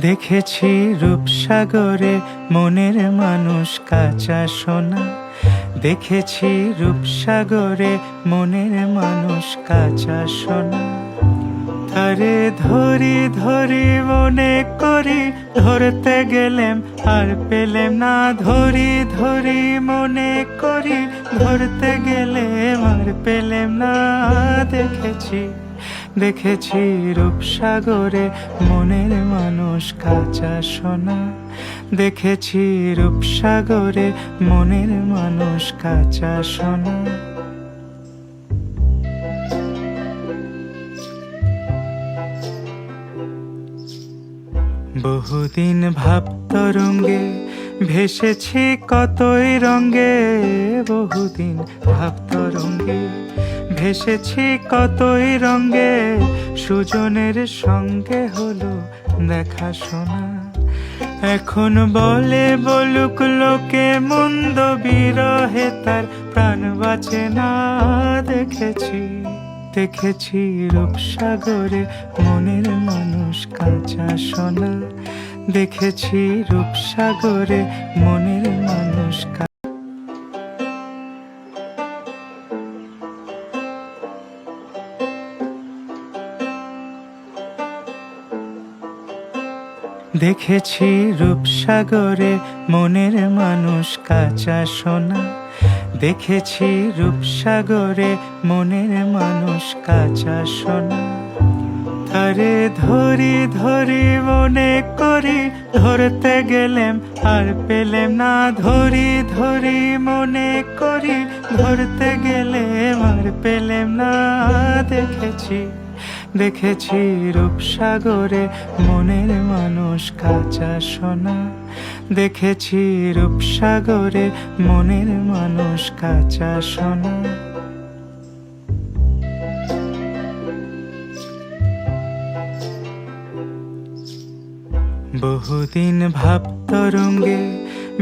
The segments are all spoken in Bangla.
দেখেছি রূপসাগরে মনের মানুষ কাঁচা সোনা। দেখেছি রূপসাগরে মনের মানুষ কাঁচা সোনা। তারে ধরি ধরি মনে করি, ধরতে গেলেম আর পেলেম না। ধরি ধরি মনে করি, ধরতে গেলেম আর পেলেম না। দেখেছি দেখেছি রূপসাগরে মনের মানুষ কাঁচা সোনা। দেখেছি রূপসাগরে মনের মানুষ কাঁচা সোনা। বহুদিন ভাব তরঙ্গে ভেসেছি কতই রঙ্গে। বহুদিন ভাব তরঙ্গে ভেসেছি কতই রঙ্গে। সুজনের সঙ্গে হলো দেখা শোনা। এখন বলে বলুক লোকে মন্দ, বিরহে তার প্রাণ বাঁচে না। দেখেছি দেখেছি রূপসাগরে মনের মানুষ কাঁচা সোনা। দেখেছি রূপসাগরে মনের মানুষ দেখেছি রূপসাগরে মনের মানুষ কাঁচা সোনা। দেখেছি রূপসাগরে মনের মানুষ কাঁচা সোনা। তারে ধরি ধরি মনে করি, ধরতে গেলেম আর পেলেম না। ধরি ধরি মনে করি, ধরতে গেলেম আর পেলেম না। দেখেছি দেখেছি রূপসাগরে মনের মানুষ কাঁচা সোনা। দেখেছি রূপসাগরে মনের মানুষ কাঁচা সোনা। বহুদিন ভাব তরঙ্গে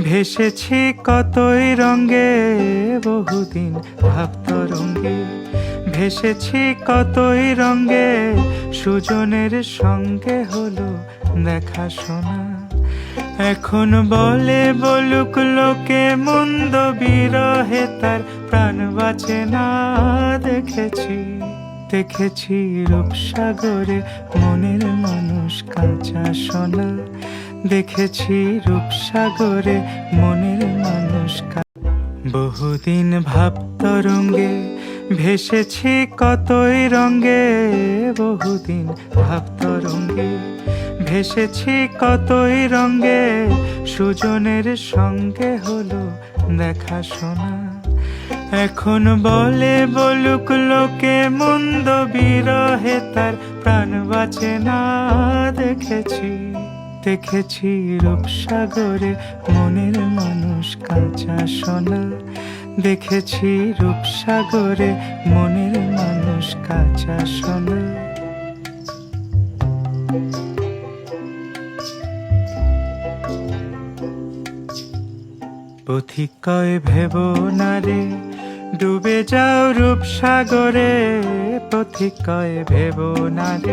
ভেসেছি কতই রঙ্গে। বহুদিন ভাব তরঙ্গে ভেসেছি কতই রঙ্গে। সুজনের সঙ্গে হলো দেখা শোনা। এখন বলে বলুক লোকে মন্দ, বিরহে তার প্রাণ বাঁচে না। দেখেছি দেখেছি রূপসাগরে মনের মানুষ কাঁচা সোনা। দেখেছি রূপসাগরে মনের মানুষ বহুদিন ভাব তরঙ্গে ভেসেছি কতই রঙ্গে। বহুদিন ভাব তরঙ্গে ভেসেছি কতই রঙ্গে। সুজনের সঙ্গে হলো দেখা শোনা। এখন বলে বলুক লোকে মন্দ, বিরহে তার প্রাণ বাঁচে না। দেখেছি দেখেছি রূপসাগরে মনের মানুষ কাঁচা সোনা। দেখেছি রূপসাগরে মনের মানুষ কাঁচা সোনা। পথিক কয় ভেব না রে, ডুবে যাও রূপসাগরে। পথিক কয় ভেব না রে।